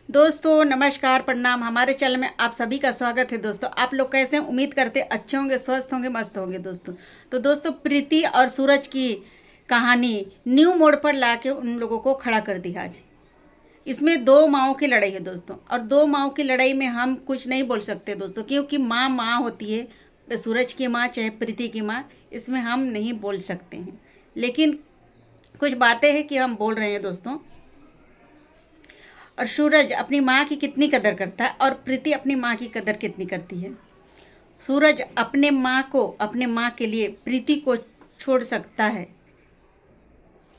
दोस्तों नमस्कार प्रणाम। हमारे चैनल में आप सभी का स्वागत है। दोस्तों आप लोग कैसे हैं? उम्मीद करते अच्छे होंगे, स्वस्थ होंगे, मस्त होंगे। दोस्तों प्रीति और सूरज की कहानी न्यू मोड़ पर लाके उन लोगों को खड़ा कर दिया आज। इसमें दो माँओं की लड़ाई है दोस्तों, और दो माँओं की लड़ाई में हम कुछ नहीं बोल सकते दोस्तों, क्योंकि माँ माँ होती है। सूरज की माँ चाहे प्रीति की माँ, इसमें हम नहीं बोल सकते हैं। लेकिन कुछ बातें हैं कि हम बोल रहे हैं दोस्तों। और सूरज अपनी माँ की कितनी कदर करता है और प्रीति अपनी माँ की कदर कितनी करती है। सूरज अपने माँ के लिए प्रीति को छोड़ सकता है,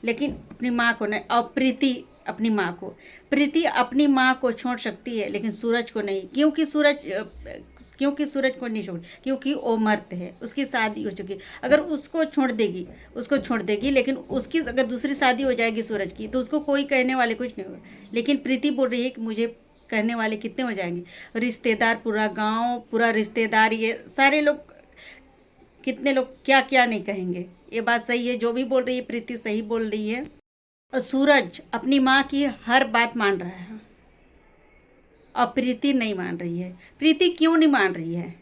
लेकिन अपनी माँ को नहीं। और प्रीति अपनी माँ को छोड़ सकती है, लेकिन सूरज को नहीं। क्योंकि सूरज को नहीं छोड़, क्योंकि वो मर्द है, उसकी शादी हो चुकी है। अगर उसको छोड़ देगी, लेकिन उसकी अगर दूसरी शादी हो जाएगी सूरज की, तो उसको कोई कहने वाले कुछ नहीं होगा। लेकिन प्रीति बोल रही है कि मुझे कहने वाले कितने हो जाएंगे, रिश्तेदार, पूरा गांव, पूरा रिश्तेदार, ये सारे लोग, कितने लोग क्या क्या नहीं कहेंगे। ये बात सही है, जो भी बोल रही है प्रीति सही बोल रही है। और सूरज अपनी माँ की हर बात मान रहा है, और प्रीति नहीं मान रही है। प्रीति क्यों नहीं मान रही है?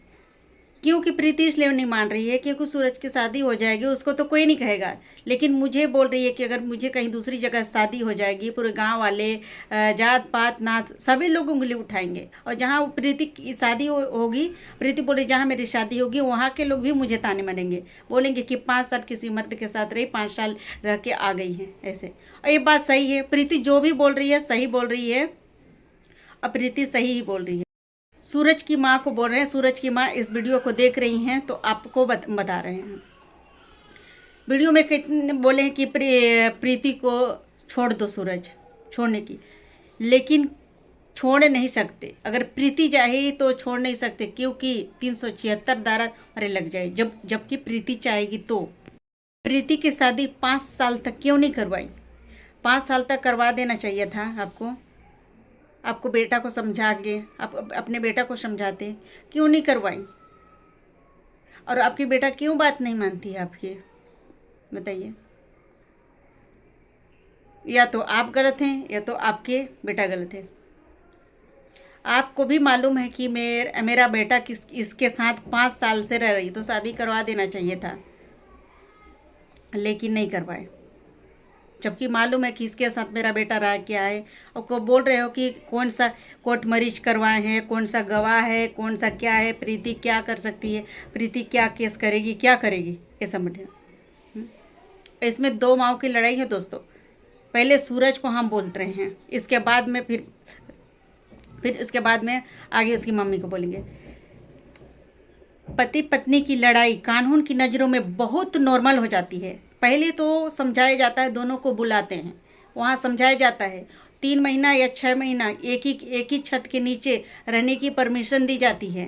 क्योंकि प्रीति इसलिए नहीं मान रही है क्योंकि सूरज की शादी हो जाएगी, उसको तो कोई नहीं कहेगा। लेकिन मुझे बोल रही है कि अगर मुझे कहीं दूसरी जगह शादी हो जाएगी, पूरे गांव वाले, जात पात नात सभी लोग उंगली उठाएंगे। और जहाँ प्रीति की शादी होगी, प्रीति बोले जहाँ मेरी शादी होगी वहाँ के लोग भी मुझे ताने मारेंगे, बोलेंगे कि 5 साल किसी मर्द के साथ रही, 5 साल रह के आ गई हैं ऐसे। और ये बात सही है, प्रीति जो भी बोल रही है सही बोल रही है, और प्रीति सही ही बोल रही है। सूरज की माँ को बोल रहे हैं, सूरज की माँ इस वीडियो को देख रही हैं तो आपको बता रहे हैं। वीडियो में कितने बोले हैं कि प्रीति को छोड़ दो, सूरज छोड़ने की, लेकिन छोड़ नहीं सकते। अगर प्रीति चाहे तो छोड़ नहीं सकते, क्योंकि 376 धारा अरे लग जाए। जबकि प्रीति चाहेगी तो प्रीति की शादी 5 साल तक क्यों नहीं करवाई? 5 साल तक करवा देना चाहिए था आपको बेटा को समझा के, आप अपने बेटा को समझाते, क्यों नहीं करवाई? और आपकी बेटा क्यों बात नहीं मानती है आपकी, बताइए। या तो आप गलत हैं या तो आपके बेटा गलत है। आपको भी मालूम है कि मेरा बेटा इसके साथ 5 साल से रह रही, तो शादी करवा देना चाहिए था, लेकिन नहीं करवाए। जबकि मालूम है कि इसके साथ मेरा बेटा रहा क्या है। और को बोल रहे हो कि कौन सा कोर्ट मरीज करवाए हैं, कौन सा गवाह है, कौन सा क्या है, प्रीति क्या कर सकती है, प्रीति क्या केस करेगी, क्या करेगी, ये समझे। इसमें दो माँओं की लड़ाई है दोस्तों। पहले सूरज को हम बोलते रहे हैं, इसके बाद में फिर इसके बाद में आगे उसकी मम्मी को बोलेंगे। पति पत्नी की लड़ाई कानून की नज़रों में बहुत नॉर्मल हो जाती है। पहले तो समझाया जाता है, दोनों को बुलाते हैं, वहाँ समझाया जाता है। 3 महीना या 6 महीना एक ही छत के नीचे रहने की परमिशन दी जाती है।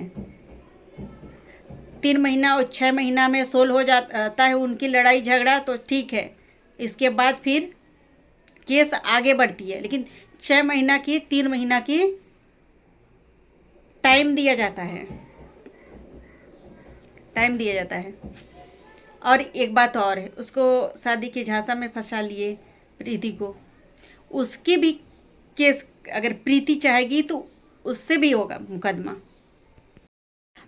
3 महीना और 6 महीना में सोल्व हो जाता है उनकी लड़ाई झगड़ा, तो ठीक है। इसके बाद फिर केस आगे बढ़ती है, लेकिन 6 महीना की 3 महीना की टाइम दिया जाता है। और एक बात और है, उसको शादी के झांसा में फंसा लिए प्रीति को, उसकी भी केस अगर प्रीति चाहेगी तो उससे भी होगा मुकदमा।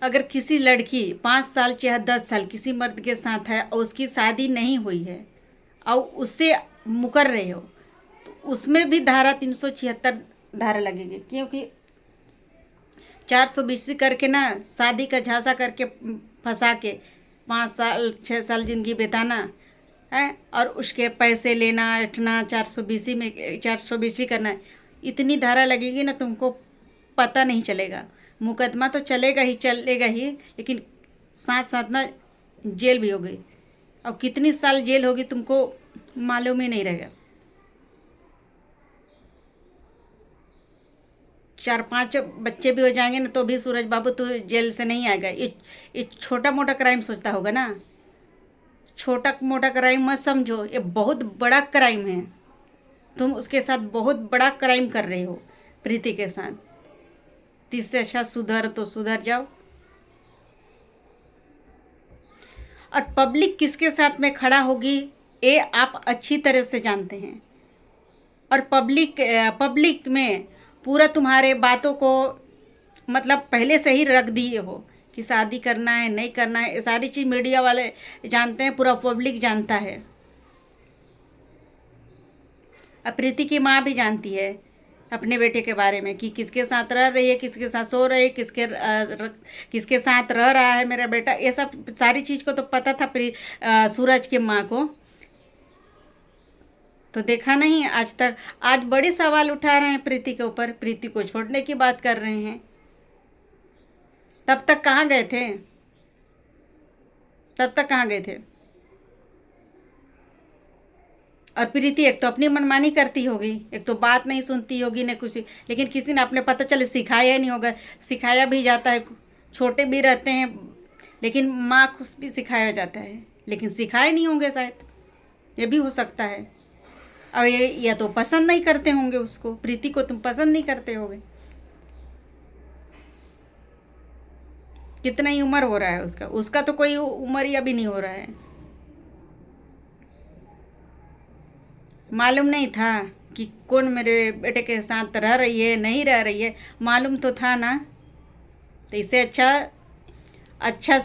अगर किसी लड़की 5 साल चाहे 10 साल किसी मर्द के साथ है और उसकी शादी नहीं हुई है और उससे मुकर रहे हो, तो उसमें भी धारा 376 धारा लगेगी। क्योंकि 420 करके ना, शादी का झांसा करके फंसा के 5 साल 6 साल ज़िंदगी बिताना है, और उसके पैसे लेना, ऐठना, 420 करना, इतनी धारा लगेगी ना, तुमको पता नहीं चलेगा। मुकदमा तो चलेगा ही, लेकिन साथ साथ ना जेल भी होगी, और कितनी साल जेल होगी तुमको मालूम ही नहीं रहेगा। 4-5 बच्चे भी हो जाएंगे ना, तो भी सूरज बाबू तो जेल से नहीं आएगा। ये छोटा मोटा क्राइम सोचता होगा ना, छोटा मोटा क्राइम मत समझो, ये बहुत बड़ा क्राइम है। तुम उसके साथ बहुत बड़ा क्राइम कर रहे हो प्रीति के साथ। तो इससे अच्छा सुधर जाओ। और पब्लिक किसके साथ में खड़ा होगी ये आप अच्छी तरह से जानते हैं। और पब्लिक में पूरा तुम्हारे बातों को मतलब पहले से ही रख दिए हो कि शादी करना है नहीं करना है, ये सारी चीज़ मीडिया वाले जानते हैं, पूरा पब्लिक जानता है। अब प्रीति की माँ भी जानती है अपने बेटे के बारे में कि किसके साथ रह रही है, किसके साथ सो रही है, किसके साथ रह रहा है मेरा बेटा, ये सब सारी चीज़ को तो पता था सूरज की माँ को। तो देखा नहीं आज तक, आज बड़े सवाल उठा रहे हैं प्रीति के ऊपर, प्रीति को छोड़ने की बात कर रहे हैं। तब तक कहाँ गए थे, तब तक कहाँ गए थे? और प्रीति एक तो अपनी मनमानी करती होगी, एक तो बात नहीं सुनती होगी न कुछ, लेकिन किसी ने अपने पता चले सिखाया ही नहीं होगा। सिखाया भी जाता है, छोटे भी रहते हैं लेकिन माँ को भी सिखाया जाता है, लेकिन सिखाए नहीं होंगे शायद, ये भी हो सकता है। और ये या तो पसंद नहीं करते होंगे उसको, प्रीति को तुम पसंद नहीं करते होगे। कितना ही उम्र हो रहा है उसका, उसका तो कोई उम्र ही अभी नहीं हो रहा है। मालूम नहीं था कि कौन मेरे बेटे के साथ रह रही है नहीं रह रही है, मालूम तो था ना। तो इससे अच्छा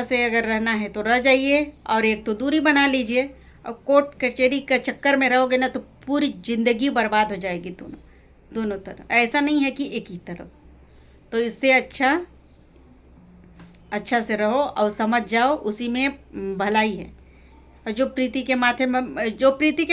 से अगर रहना है तो रह जाइए, और एक तो दूरी बना लीजिए। और कोर्ट कचहरी का चक्कर में रहोगे ना तो पूरी ज़िंदगी बर्बाद हो जाएगी दोनों तरफ, ऐसा नहीं है कि एक ही तरफ। तो इससे अच्छा से रहो और समझ जाओ, उसी में भलाई है। और जो प्रीति के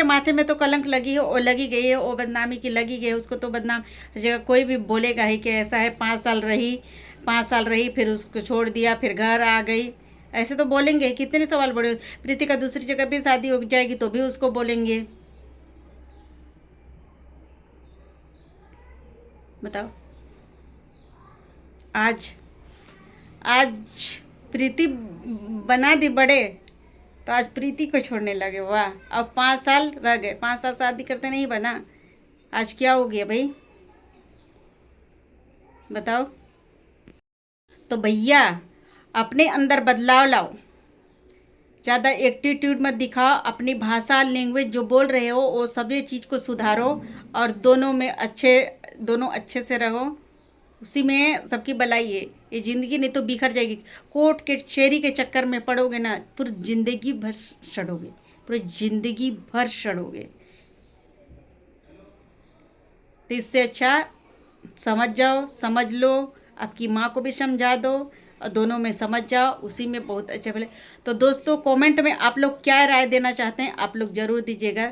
माथे में तो कलंक लगी है, वो लगी गई है, वो बदनामी की लगी गई है, उसको तो बदनाम जगह कोई भी बोलेगा ही कि ऐसा है, 5 साल रही फिर उसको छोड़ दिया, फिर घर आ गई, ऐसे तो बोलेंगे। कितने सवाल बड़े, प्रीति का दूसरी जगह भी शादी हो जाएगी तो भी उसको बोलेंगे। बताओ, आज आज प्रीति बना दी बड़े, तो आज प्रीति को छोड़ने लगे। वाह, अब 5 साल रह गए, 5 साल शादी करते नहीं बना, आज क्या हो गया भाई, बताओ। तो भैया अपने अंदर बदलाव लाओ, ज़्यादा एटीट्यूड मत दिखाओ, अपनी भाषा लैंग्वेज जो बोल रहे हो वो सभी चीज़ को सुधारो, और दोनों अच्छे से रहो, उसी में सबकी भलाई है। ये ज़िंदगी नहीं तो बिखर जाएगी, कोर्ट के कचहरी के चक्कर में पड़ोगे ना पूरी ज़िंदगी भर सड़ोगे, पूरी ज़िंदगी भर सड़ोगे। तो इससे अच्छा समझ जाओ, समझ लो, आपकी माँ को भी समझा दो, और दोनों में समझ जाओ, उसी में बहुत अच्छा भले। तो दोस्तों कमेंट में आप लोग क्या राय देना चाहते हैं आप लोग ज़रूर दीजिएगा।